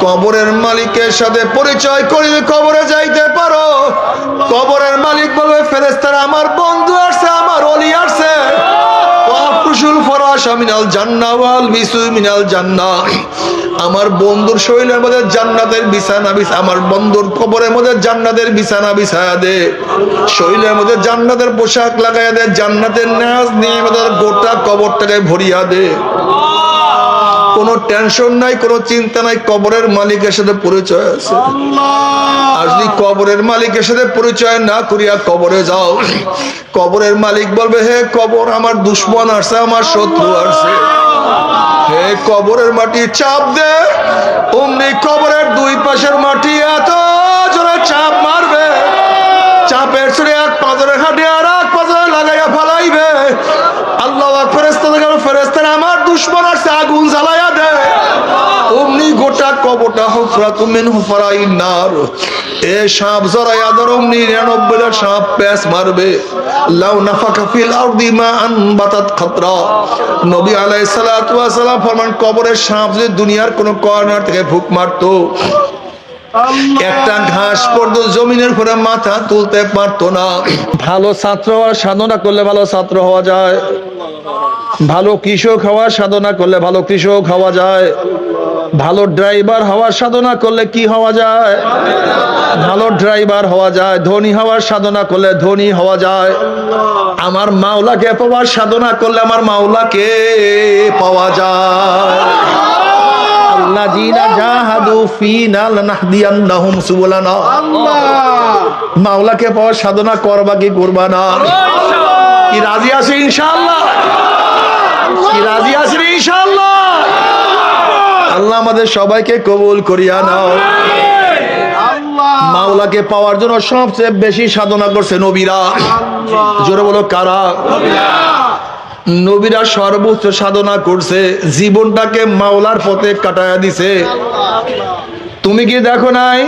কবরের মালিকের সাথে পরিচয় করিয়ে কবরে যাইতে পারো। কবরের মালিক বলবে, ফেরেশতারা আমার বন্ধু আসছে, আমার ওলি আসছে। আমার বন্ধুর শরীরের মধ্যে জান্নাতের বিছানা আমার বন্ধুর কবরের মধ্যে জান্নাতের বিছানা বিছায়া দে, শরীরের মধ্যে জান্নাতের পোশাক লাগাইয়া দে, জান্নাতের নাজ নিয়ে গোটা কবরটাকে ভরিয়া দে। কোনো টেনশন নাই, কোনো চিন্তা নাই, কবরের মালিকের সাথে পরিচয় আছে। আর যদি কবরের মালিকের সাথে পরিচয় না করিয়া কবরে যাও, কবরের মালিক বলবে, হে কবর, আমার দুশ্মন আসছে, আমার শত্রু আসছে, হে কবরের মাটি চাপ দে। অমনি কবরের দুই পাশের মাটি এত জোরে চাপ মারবে, চাপের ছড়ে এক পাথরে হাঁটি আর এক পাথরে লাগাইয়া ফালাইবে। আল্লাহ ফেরেশতারা আমার দুশ্মন আসছে, আগুন জ্বালাইয়া দে। অমনি গোটা কবরটা হুফরাতুম মিন হুফরাইন নার, এ সাপ জড়াইয়া ধর। অমনি 99টা সাপ প্যাঁচ মারবে। লাউ নাফাকা ফিল আরদি মা আনবাতাত খাতরা। নবী আলাইহিস সালাতু ওয়াস সালাম ফরমান, কবরের সাপ যদি দুনিয়ার কোন কর্নার থেকে ফুক মারতো, একটা ঘাস পর্যন্ত জমিনের উপরে মাথা তুলতে পারতো না। ভালো ছাত্র হওয়ার সাধনা করলে ভালো ছাত্র হওয়া যায়, ভালো কৃষক হওয়ার সাধনা করলে ভালো কৃষক হওয়া যায়, ভালো ড্রাইভার হওয়ার সাধনা করলে কি হওয়া যায়? ভালো ড্রাইভার হওয়া যায়। ধনী হওয়ার সাধনা করলে ধনী হওয়া যায়। আমার মাওলাকে পাওয়ার সাধনা করলে আমার মাওলাকে পাওয়া যায়। মাওলাকে পাওয়ার সাধনা করবা কি করবা না? কি রাজি আছে ইনশাআল্লাহ? কি রাজি আছেন ইনশাআল্লাহ? আল্লাহ আমাদের সবাইকে কবুল করিয়া নাও। মাওলাকে পাওয়ার জন্য সবচেয়ে বেশি সাধনা করছে নবীরা। জোরে বলো, কারা? নবীরা সর্বোচ্চ সাধনা করছে, জীবনটাকে মাওলার পথে কাটায়া দিছে। তুমি কি দেখো নাই?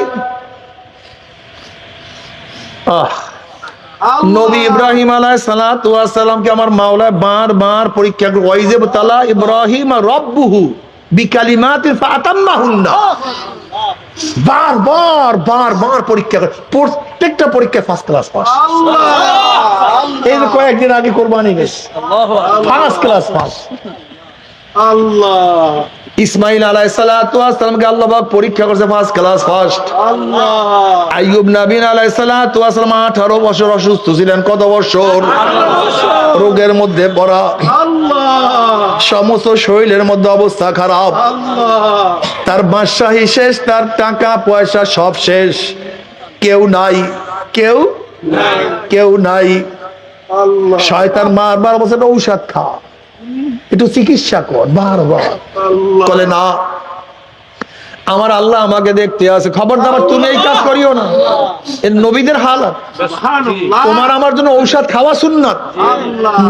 নবী ইব্রাহিম আলাইহিস সালাতু ওয়াস সালামকে আমার মাওলা বারবার পরীক্ষা করে, ওয়াইযাব তালা ইব্রাহিম রাব্বুহু বিকালিমাতিন ফাতাম্মাহুন্না। বারবার পরীক্ষা করে, প্রত্যেকটা পরীক্ষায় ফার্স্ট ক্লাস পাস। এই যে কয়েকদিন আগে কোরবানি গেছে, ফার্স্ট ক্লাস পাস। আল্লাহ ইসমাইল আলাইহিস সালাতু ওয়াস সালামকে আল্লাহ পাক পরীক্ষা করছে, ফার্স্ট ক্লাস ফার্স্ট। আল্লাহ আইয়ুব নবী আলাইহিস সালাতু ওয়াস সালাম 18 বছর অসুস্থ ছিলেন। কত বছর? রোগের মধ্যে পড়া, সমস্ত শরীরের মধ্যে অবস্থা খারাপ। তার বাদশাহী শেষ, তার টাকা পয়সা সব শেষ, কেউ নাই, কেউ নাই। শয়তান বারবার বলছে ঔষধ খা, একটু চিকিৎসা কর। বারবার বলে না, আমার আল্লাহ আমাকে দেখতে আছে, খবরদার তুমি এই কাজ করিও না। এর নবীদের হালাত। তোমার আমার জন্য ঔষধ খাওয়া সুন্নাত,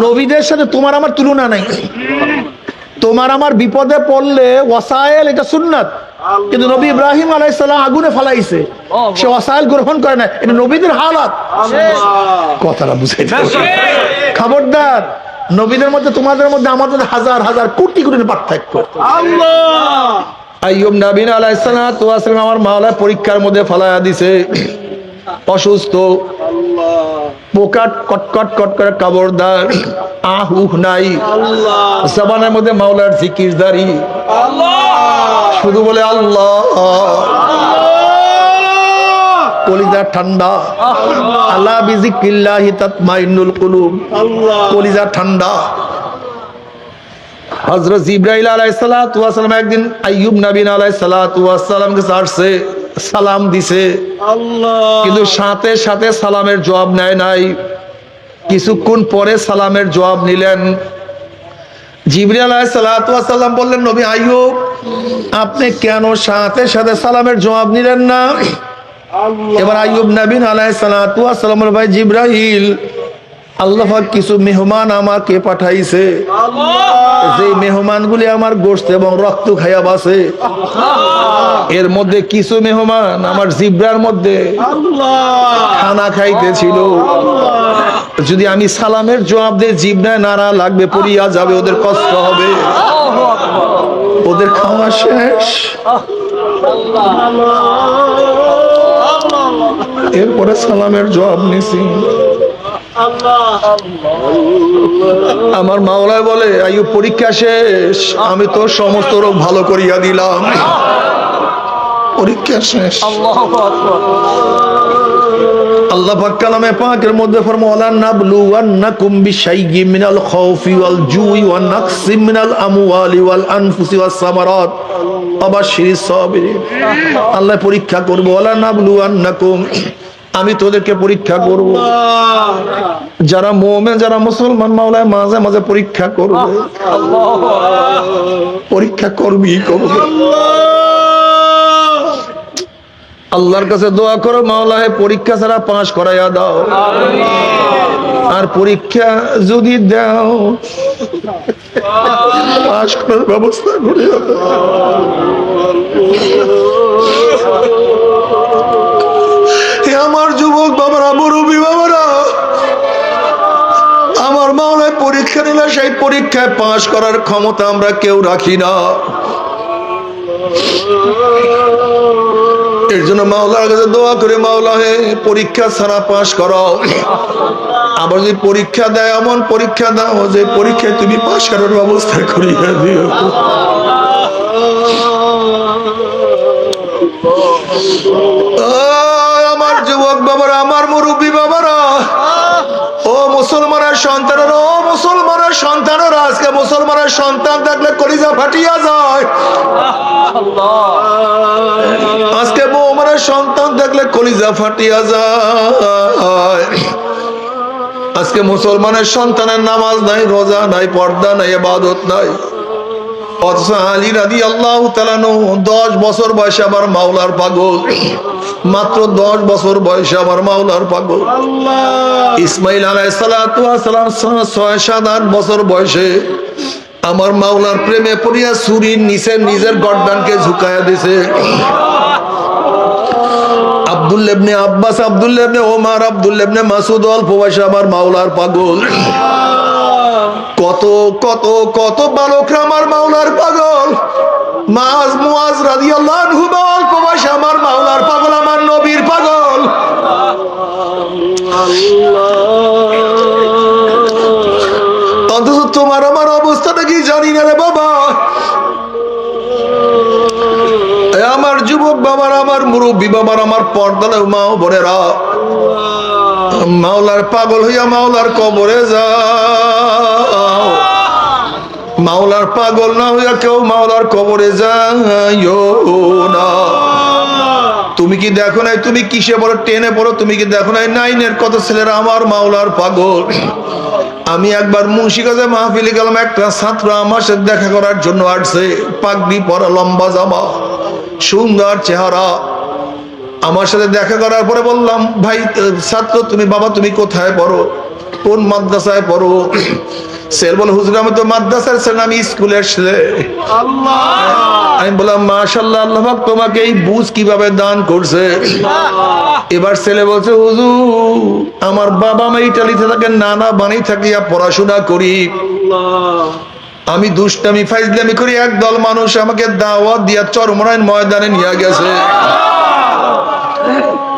নবীদের সাথে তোমার আমার তুলনা নাই। তোমার আমার বিপদে পড়লে ওয়াসাইল, এটা সুন্নাত। কিন্তু নবী ইব্রাহিম আলাইহিস সালাম আগুনে ফালাইছে, সে ওয়াসাইল গ্রহণ করে না, এটা নবীদের হালাত। কথাটা বুঝাইতে, খবরদার। নবীদের মধ্যে তোমাদের মধ্যে আমাদের হাজার হাজার কোটি কোটি পার্থক্য। আইয়ুব নবী আলাইহিস সালাতু ওয়াস সালাম আমার মাওলা পরীক্ষার মধ্যে ফালায়া দিছে, অসুস্থ, পোকা কটকট কট করে খবরদার, আহুহ নাই। জবানের মধ্যে মাওলার জিকির জারি, শুধু বলে আল্লাহ। কলিজা ঠান্ডা, আলা বিযিক্রিল্লাহি তাতমাইন্নুল কুলুব। কলিজা ঠান্ডা। হযরত জিবরাইল আলাইহিস সালাতু ওয়াস সালাম একদিন আইয়ুব নবী আলাইহিস সালাতু ওয়াস সালামকে আসছে, সালাম দিছে, কিন্তু সাথে সাথে সালামের জবাব নেয় নাই। কিছুক্ষণ পরে সালামের জবাব নিলেন। জিবরাইল আলাইহিস সালাতু ওয়াস সালাম বললেন, নবী আইয়ুব, আপনি কেন সাথে সাথে সালামের জবাব নিলেন না? এবার আইয়ুব নবী আলাইহিস সালাতু ওয়াস সালাম বলে, ভাই জিবরাইল, আল্লাহ পাক কিছু মেহমান আমাকে পাঠাইছে, যে মেহমানগুলি আমার গোশত এবং রক্ত খাইয়া বাসে। এর মধ্যে কিছু মেহমান আমার জিব্রার মধ্যে খানা খাইতেছিল। যদি আমি সালামের জবাব দিয়ে জিব্রায় নাড়া লাগবে, পড়িয়া যাবে, ওদের কষ্ট হবে, ওদের খাওয়া শেষ। এরপরে সালামের জবাব নিছি। আমার মাওলায় বলে, আইয়ুব পরীক্ষা শেষ, আমি তো সমস্ত রোগ ভালো করিয়া দিলাম। পরীক্ষা শেষ। আল্লাহ পাক কালামে পাকের মধ্যে ফরমালেন, নাবলুওয়ান্নাকুম বিশাইয়্যিম মিনাল খাউফি ওয়াল জুই ওয়া নাকসিম মিনাল আমওয়ালি ওয়াল আনফুসি ওয়াস সামারাত ওয়াবাশশিরিস সাবিরিন। আল্লাহ পরীক্ষা করব, ওয়ালা নাবলুওয়ান্নাকুম, আমি তোদেরকে পরীক্ষা করব। যারা মুমিন, যারা মুসলমান, মাওলায় মাঝে মাঝে পরীক্ষা করবে। পরীক্ষা করবি করবে। আল্লাহর কাছে দোয়া করো, মাওলা হে পরীক্ষা ছাড়া পাস করাইয়া দাও। আর পরীক্ষা যদি দাও, পাস করার ব্যবস্থা করিয়া দাও। আমার যুবক বাবারা, মুরব্বী বাবারা, আমার মাওলায় পরীক্ষা নিলে সেই পরীক্ষায় পাস করার ক্ষমতা আমরা কেউ রাখি না। এর জন্য মাওলার কাছে দোয়া করে, মাওলা হে পরীক্ষা ছাড়া পাস করাও। আবার যদি পরীক্ষা দেয়, এমন পরীক্ষা দাও যে পরীক্ষায় তুমি পাস করার ব্যবস্থা করিয়া দিও। আমার যুবক বাবারা, আমার মুরব্বী বাবারা, ও মুসলমানের সন্তানেরা, ও মুসলমানের সন্তানেরা, আজকে মুসলমানের সন্তান থাকলে কলিজা ফাটিয়া যায়। আজকে মুমিনের সন্তান দেখলে কলিজা ফাটিয়া যায়। আজকে মুসলমানের সন্তানের নামাজ নাই, রোজা নাই, পর্দা নাই, ইবাদত নাই। অথচ আলী রাদিয়াল্লাহু তাআলা 10 বছর বয়সে আমার মাওলার পাগল। মাত্র 10 বছর বয়সে আমার মাওলার পাগল। ইসমাইল আলাইহিস সালাতু ওয়াস সালাম 6-7-8 বছর বয়সে আমার মাওলার প্রেমে পড়িয়া ছুরির নিচে নিজের গর্দানকে ঝুঁকায়া দিছে। আব্দুল্লাহ ইবনে আব্বাস, আব্দুল্লাহ ইবনে ওমর, আব্দুল্লাহ ইবনে মাসউদ অল্প বয়সে আমার মাওলার পাগল। কত কত কত বালকরা আমার মাওলার পাগল। মুআজ রাদিয়াল্লাহু আনহু অল্প বয়সে আমার মাওলার পাগল, আমার নবীর পাগল। অথচ তোমার আমার অবস্থাটা কি জানি না রে বাবা। আমার যুবক বাবার, আমার মুরব্বী বাবার, আমার পর্দার মা বোনেরা, মাওলার পাগল হইয়া মাওলার কবরে যাও। মাওলার পাগল না হইয়া কেউ মাওলার কবরে যাইও না। তুমি কি দেখো নাই, তুমি কিসে পড়ো, 10-এ পড়ো, তুমি কি দেখো নাই 9-এর কত ছেলেরা আমার মাওলার পাগল। আমি একবার মুন্সিগঞ্জে মাহফিলে গেলাম, একটা ছাত্র আমার সাথে দেখা করার জন্য আসছে। পাগড়ি পরা, লম্বা জামা, সুন্দর চেহারা। আমার সাথে দেখা করার পরে বললাম, ভাই ছাত্র তুমি, বাবা তুমি কোথায় পড়ো, কোন মাদ্রাসায় পড়ো? ছেলে বলে, হুজুর আমি তো মাদ্রাসার ছেলে, আমি স্কুলের ছেলে। আমি বললাম, মাশাআল্লাহ, আল্লাহ পাক তোমাকে এই বুঝ কিভাবে দান করছে। এবার ছেলে বলছে, হুজুর আমার বাবা মা ইটালিতে থাকে, নানা বাড়ি থাকিয়া পড়াশোনা করি। আমি দুষ্টামি ফাইজলামি করি, একদল মানুষ আমাকে দাওয়াত দিয়া চরমনাইন ময়দানে নিয়ে গেছে।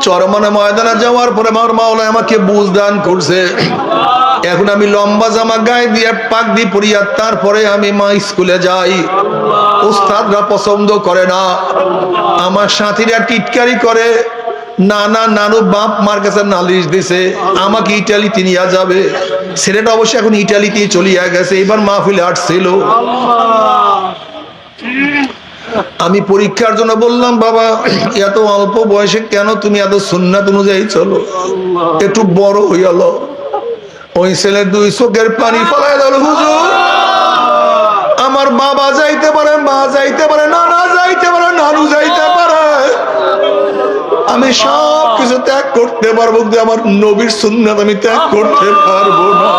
চরমনাই ময়দানে যাওয়ার পরে আমার মাওলা আমাকে বুঝ দান করছে। এখন আমি লম্বা জামা গায়ে দিয়ে পাগড়ি পরিয়া তারপরে আমি মা স্কুলে যাই। উস্তাদরা পছন্দ করে না, আমার সাথীরা টিটকারি করে। নানা নানু বাপ মার কাছে নালিশ দিছে, আমাকে ইটালিতে নিয়ে যাবে। ছেলেটা অবশ্য এখন ইটালিতে চলিয়া গেছে। এবার মাহফিলে আসছিল। আমি পরীক্ষার জন্য বললাম, বাবা এত অল্প বয়সে কেন তুমি এত সুন্নাত অনুযায়ী চলো, একটু বড় হইয়াল। ওই ছেলের 2 চোখের পানি ফেলাই দিল, হুজুর আমার বাবা যাইতে পারে, মা যাইতে পারে, নানা যাইতে পারে, নানু যাইতে পারে, আমি সব কিছু ত্যাগ করতে পারবো, কিন্তু আমার নবীর সুন্নাত আমি ত্যাগ করতে পারবো না।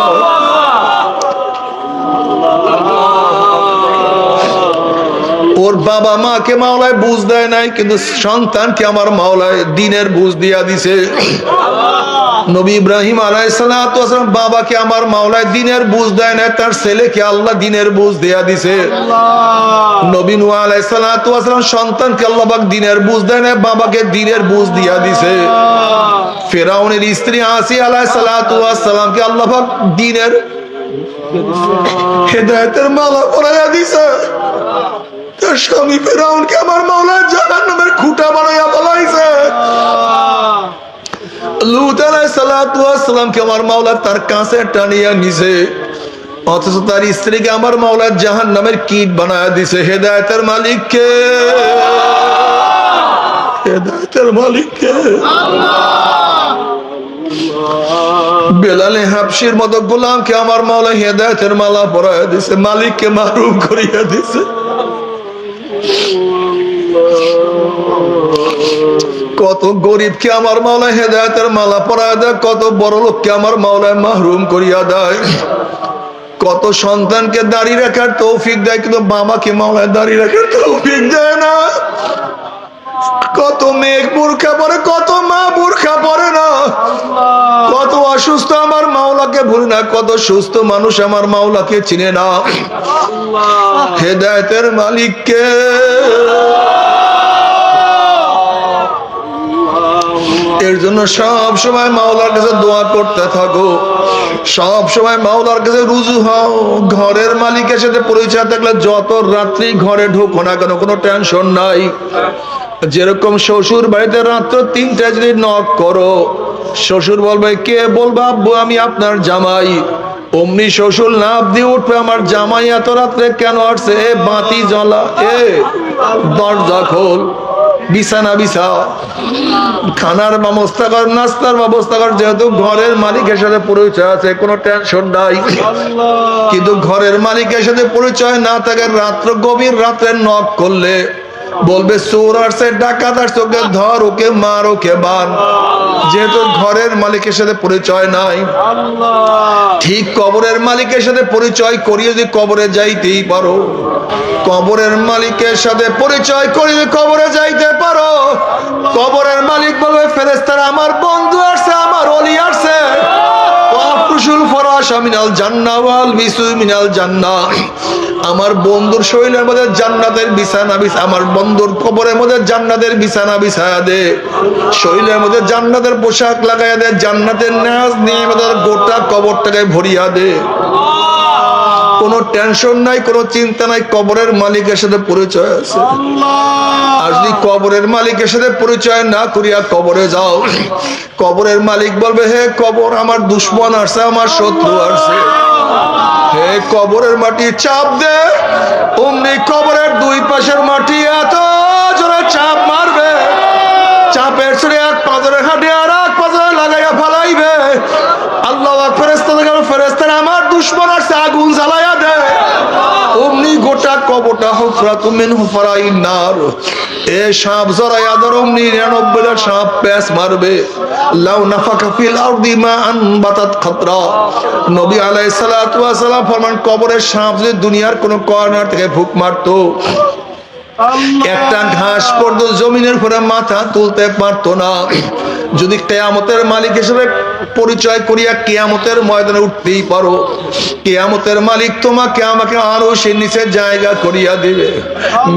ওর বাবা মাকে মাওলায় বুঝ দেয় নাই, কিন্তু সন্তানকে আমার মাওলায় দিনের বুঝ দিয়া দিছে। নবী ইব্রাহিম আলাইহিস সালাতু ওয়াস সালাম বাবাকে আমার মাওলায় দিনের বুঝ দেয় নাই, তার ছেলেকে আল্লাহ দিনের বুঝ দেয়া দিছে। নবী নূহ আলাইহিস সালাতু ওয়াস সালাম সন্তানকে আল্লাহ পাক দিনের বুঝ দেয় নাই, বাবাকে দিনের বুঝ দিয়া দিছে। ফিরআউনের স্ত্রী আসিয়া আলাইহিস সালাতু ওয়াস সালামকে আল্লাহ পাক দিনের হেদায়েতের মালা পরাইয়া দিছে। তার স্বামী ফিরআউনকে আমার মাওলা জাহান্নামের খুঁটা বানাইয়া ফেলাইছে। লূত আলাইহিস সালাতু ওয়াস সালামকে আমার মাওলা তার কাছে টানিয়া নিছে, অথচ তার স্ত্রীকে আমার মাওলা জাহান্নামের কীট বানায়া দিছে। হেদায়েতের মালিক কে? হেদায়েতের মালিক কে? বেলালে হাবশির মতো গোলামকে আমার মাওলা হেদায়েতের মালা পরাইয়া দিছে, মালিককে মাহরুম করিয়া দিছে। কত গরিবকে আমার মাওলা হেদায়েতের মালা পরাইয়া দেয়, কত বড় লোককে আমার মাওলায় মাহরুম করিয়া দেয়। কত সন্তানকে দাড়ি রাখার তৌফিক দেয়, কিন্তু বাবাকে মাওলায় দাড়ি রাখার তৌফিক দেয় না। কত মেয়ে বোরখা পরে, কত মা বোরখা পরে না। কত অসুস্থ আমার মাওলাকে ভুলি না, কত সুস্থ মানুষ আমার মাওলাকে চিনে না। হেদায়েতের মালিক কে? এর জন্য সব সময় মাওলার কাছে দোয়া করতে থাকো, সব সময় মাওলার কাছে রুজু হও। ঘরের মালিকের সাথে পরিচয় থাকলে যত রাত্রি ঘরে ঢুকো না কেন কোনো টেনশন নাই। যেরকম শ্বশুর বাড়িতে রাত্র 3টায় যদি নক করো, শ্বশুর বলবে কে? বলবে আব্বু আমি আপনার জামাই। অমনি শ্বশুর লাফ দিয়ে উঠবে, আমার জামাই এত রাত্রে কেন আসছে? এ বাতি জ্বলা, এ দরজা খোল, বিছানা বিছা, খানার ব্যবস্থা কর, নাস্তার ব্যবস্থা কর। যেহেতু ঘরের মালিকের সাথে পরিচয় আছে কোনো টেনশন নাই। কিন্তু ঘরের মালিকের সাথে পরিচয় না থাকে, রাত্র গভীর রাত্রে নক করলে বলবে চোর আসছে, ডাকাত আসছে, ওকে ধর, ওকে মার, ওকে বান। যেহেতু ঘরের মালিকের সাথে পরিচয় নাই। ঠিক কবরের মালিকের সাথে পরিচয় করিয়ে যদি কবরে যাইতেই পারো, কবরের মালিকের সাথে পরিচয় করিয়ে কবরে যাইতে পারো, কবরের মালিক বলবে ফেরেশতারা আমার বন্ধু আসছে, আমার ওলি আসছে। আমার বন্ধুর শরীরের মধ্যে জান্নাতের বিছানা আমার বন্ধুর কবরের মধ্যে জান্নাতের বিছানা বিছায়া দে, শরীরের মধ্যে জান্নাতের পোশাক লাগাইয়া দে, জান্নাতের নাজ নিয়ে গোটা কবরটাকে ভরিয়া দে। কোনো টেনশন নাই, কোনো চিন্তা নাই, কবরের মালিকের সাথে পরিচয় আছে। আর যদি কবরের মালিকের সাথে পরিচয় না করিয়া কবরে যাও, কবরের মালিক বলবে হে কবর আমার দুশ্মন আসছে, আমার শত্রু আসছে, হে কবরের মাটি চাপ দে। অমনি কবরের দুই পাশের মাটি এত জোরে চাপ মারবে, চাপের ছড়ে এক পাথরে হাঁটে আর এক পাথরে লাগাইয়া ফালাইবে। আল্লাহ ফেরেশতারা আমার দুশ্মন আসছে, আগুন জ্বালাইয়া দে। অমনি গোটা কবরটা হুফরাতু মিন হুফরাইন নার, এ সাপ জড়াইয়া ধর। অমনি 99টা সাপ প্যাঁচ মারবে। লাউ নাফাকা ফিল আরদি মা আনবাতাত খাতরা, নবী আলাইহিস সালাতু ওয়াস সালাম ফরমান কবরের সাপ যদি দুনিয়ার কোন কর্নার থেকে ফুক মারতো, একটা ঘাস পর্যন্ত জমিনের উপরে মাথা তুলতে পারতো না। যদি কিয়ামতের মালিক হিসেবে পরিচয় করিয়া কিয়ামতের ময়দানে উঠতেই পারো, কিয়ামতের মালিক তোমাকে আমাকে আরো সে নিচে জায়গা করিয়া দিবে।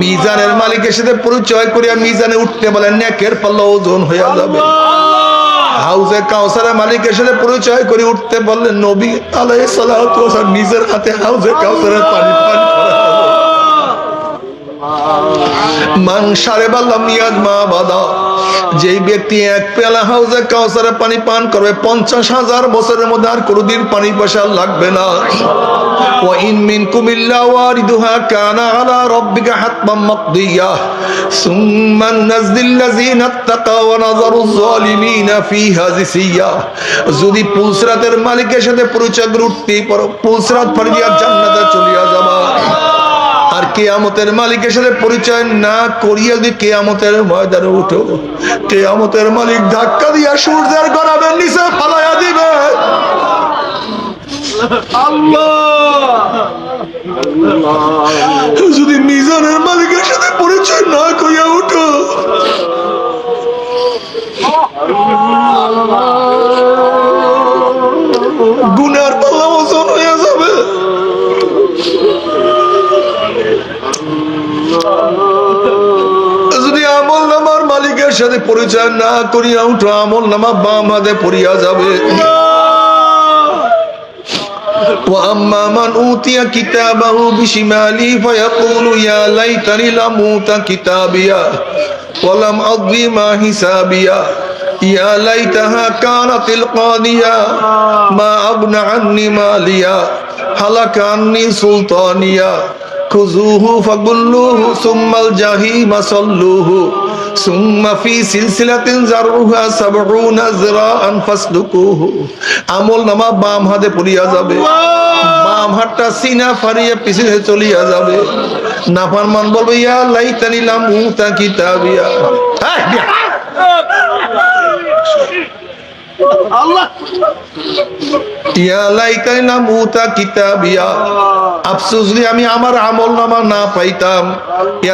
মিজানের মালিকের সাথে পরিচয় করিয়া মিজানে উঠতে বলে নেকের পাল্লা ওজন হইয়া যাবে। হাউজে কাউসারের মালিকের সাথে পরিচয় করে উঠতে বললে নবী আলাইহিস সালাতু ওয়াস সালাম নিজের হাতে হাউজে কাউসারের পানি পান করা। যেই ব্যক্তি এক পেয়ালা হাউজে কাউসারের পানি পান করবে 50,000 বছরের মধ্যে আর কোনদিন পানি পয়সা লাগবে না। وإن منكم إلا واردها كان على ربك حتما مقضيا ثم ننجي الذين اتقوا ونذر الظالمين فيها جثيا। যদি পুলসরাতের মালিকের সাথে পরিচয় করে উঠতেই পারো, পুলসরাত পার দিয়া জান্নাতে চলিয়া যাবা। আর কিয়ামতের মালিকের সাথে পরিচয় না করিয়া যদি কিয়ামতের ময়দানে উঠো, কিয়ামতের মালিক ধাক্কা দিয়া সূর্যের গরমের নিচে ফালাইয়া দিবে। আল্লাহ যদি মিজানের মালিকের সাথে পরিচয় না করিয়া উঠো, গুনার পাল্লা ওজন হয়ে যাবে। যদি আমল নামার মালিকের সাথে পরিচয় না করিয়া উঠো, আমল নামা বাম হাতে পড়িয়া যাবে। وأما من أوتي كتابه بشماله فيقول يا ليتني لم أوت كتابيا ولم أدر ما حسابيا يا ليتها كانت القاضية ما أغنى عني ماليا هلك عني سلطانيا خذوه فغلوه ثم الجحيم صلوه ثم في سلسلة ذرعها 70 ذراعا فاسلكوه। আমল নামা বাম হাতে পড়িয়া যাবে, বাম হাতটা সিনা ফাড়িয়ে পিছনে চলিয়া যাবে। নাফরমান বলবে ইয়া লাইতানি লাম উতা কিতাবিয়া, আফসোস যদি আমি আমার আমল নামা না পাইতাম।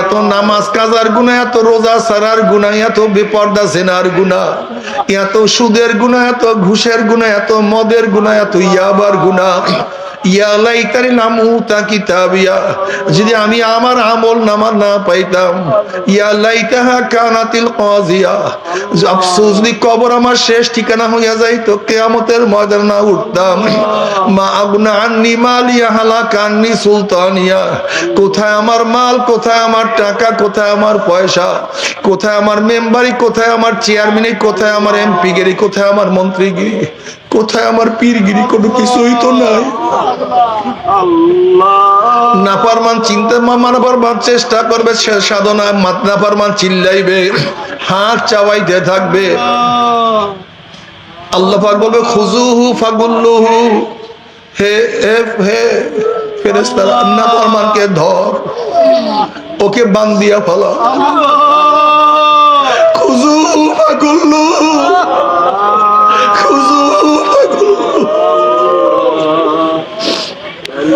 এত নামাজ কাজার গুনাহ, এত রোজা সারার গুনাহ, এত বেপরদা জেনার গুনাহ, এত সুদের গুনাহ, এত ঘুষের গুনাহ, এত মদের গুনাহ, এত ইয়াবার গুনাহ। ইয়া লাইতানি লাম উতা কিতাবিয়া, যদি আমি আমার আমল নামা না পাইতাম। ইয়া লাইতাহা কানাতিল কাজিয়া, আফসোস যদি কবর আমার শেষ ঠিকানা হইয়া যাইতো, কিয়ামতের ময়দানে না উঠতাম। মা আগনা আন্নি মালিয়া হালাকা আন্নি সুলতানিয়া, কোথায় আমার মাল, কোথায় আমার টাকা, কোথায় আমার পয়সা, কোথায় আমার মেম্বারি, কোথায় আমার চেয়ারম্যানি, কোথায় আমার এমপিগিরি, কোথায় আমার মন্ত্রীগিরি, কোথায় আমার পীরগিরি, কোনো কিছুই তো নাই। নাফরমান চিন্তা মানবার চেষ্টা করবে, সাধনা নাফরমান চিল্লাইবে, হাত চাওয়াইতে থাকবে। আল্লাহ পাক বলবে খুজুহু ফাগুল্লুহু, হে হে ফেরেশতারা নাফরমানকে ধর, ওকে বান্ধিয়া ফেলো। খুজুহু ফাগুল্লুহু, খুজুহু ফাগুল্লুহু,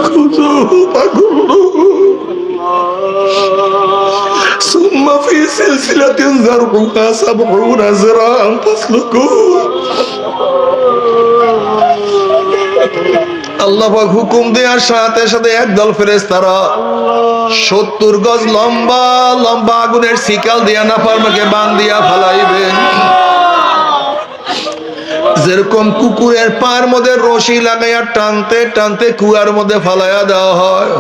খুজুহু ফাগুল্লুহু সুম্মা ফি সিলসিলাতিন যারউহা 70 যিরাআন ফাসলুকুহু। আল্লাহ পাক হুকুম দেওয়ার সাথে সাথে একদল ফেরেশতারা 70 গজ লম্বা লম্বা আগুনের শিকল দিয়া নাফরমানকে বান্ধিয়া ফেলাইবে। যেরকম কুকুরের পায়ের মধ্যে রশি লাগাইয়া টানতে টানতে কুয়ার মধ্যে ফালাইয়া দেওয়া হয়,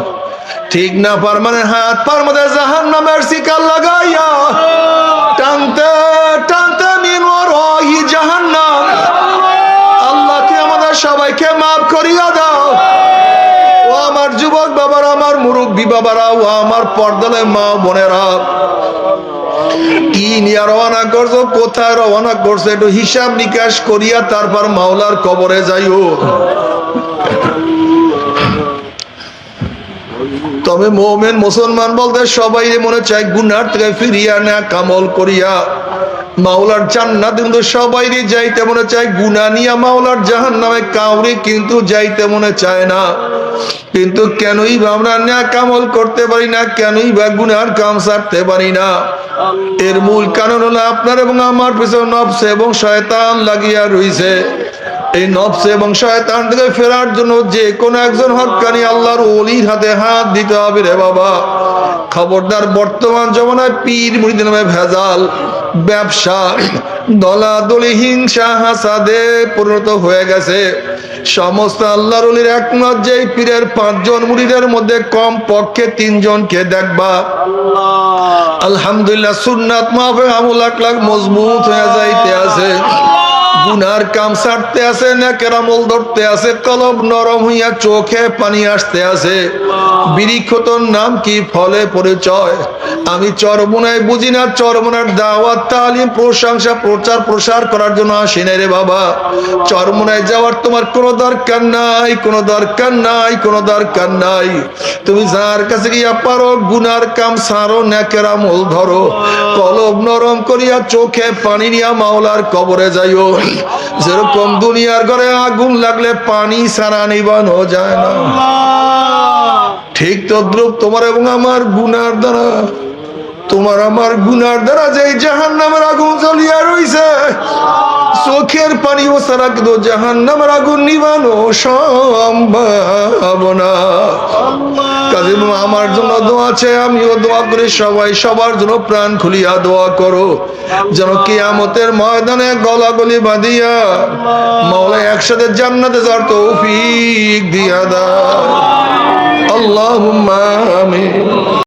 ঠিক নাফরমানের হাত পায়ের মধ্যে জাহান্নামের শিকল লাগাইয়া টানতে টানতে মিনওয়ার ওয়াহি জাহান্নাম। আল্লাহ তুই আমাদের সবাইকে মাফ করিয়া দাও। ও আমার যুবক বাবারা, আমার মুরব্বী বাবারা, ও আমার পর্দালে মা বোনেরা, কি নিয়ে রওনা করছো, কোথায় রওনা করছো, একটু হিসাব নিকাশ করিয়া তারপর মাওলার কবরে যাইও। তবে মুমিন মুসলমান বলতে সবাই মনে চায় গুনার থেকে ফিরিয়া না কামল করিয়া মাওলার জান্নাত, কিন্তু সবাই যাইতে মনে চায় গুনাহ নিয়া মাওলার জাহান্নামে, কাউরে কিন্তু যাইতে মনে চায় না। কিন্তু কেনই বা আমরা নেক আমল করতে পারি না, কেনই বা গুনার কাম ছাড়তে পারি না? এর মূল কারণ হলো আপনার এবং আমার পিছনে নফস এবং শয়তান লাগিয়া রইছে। এই নফস এবং শয়তান থেকে ফেরার জন্য যে কোনো একজন হক্কানি আল্লাহর ওলির হাতে হাত দিতে হবে রে বাবা। খবরদার, বর্তমান জমানায় পীর মুরিদের নামে ভেজাল, ব্যবসা, দলাদলি, হিংসা, হাসাদে পরিণত হয়ে গেছে। সমস্ত আল্লাহর ওলির একমত যে পীরের 5 জন মুরিদের মধ্যে কম পক্ষে 3 জনকে দেখবা আলহামদুলিল্লাহ সুন্নাত মাফে আমল আখলাক মজবুত হয়ে যাইতে আছে, গুনার কাম ছাড়তে আছে, নেকের আমল ধরতে আছে, কলব নরম হইয়া চোখে পানি আসতে আছে। বিরিক্ষতর নাম কি, ফলে পরিচয়। আমি চরমোনায় বুঝি না, চরমোনার দাওয়াত তালিম প্রশংসা প্রচার প্রসার করার জন্য আসি না রে বাবা। চরমোনায় যাওয়ার তোমার কোনো দরকার নাই, কোনো দরকার নাই, কোনো দরকার নাই। তুমি যার কাছে গিয়া পারো গুনার কাম ছাড়ো, নেকের আমল ধরো, কলব নরম করিয়া চোখে পানি নিয়া মাওলার কবরে যাইও। যেরকম দুনিয়ার ঘরে আগুন লাগলে পানি ছাড়া নিবানো যায় না, ঠিক তদ্রুপ তোমার এবং আমার গুনার দ্বারা, তোমার আমার গুনার দ্বারা যে জাহান্নামের আগুন জ্বলিয়া রইছে, চোখের পানি ও ছাড়া কিন্তু জাহান্নামের আগুন নিবানো সম্ভব না। কাজে আমার জন্য দোয়া আছে, আমিও দোয়া করি, সবাই সবার জন্য প্রাণ খুলিয়া দোয়া করো, যেন কিয়ামতের ময়দানে গলাগলি বাঁধিয়া মাওলা একসাথে জান্নাতে যাওয়ার তৌফিক দিয়া দাও। আল্লাহুম্মা আমিন।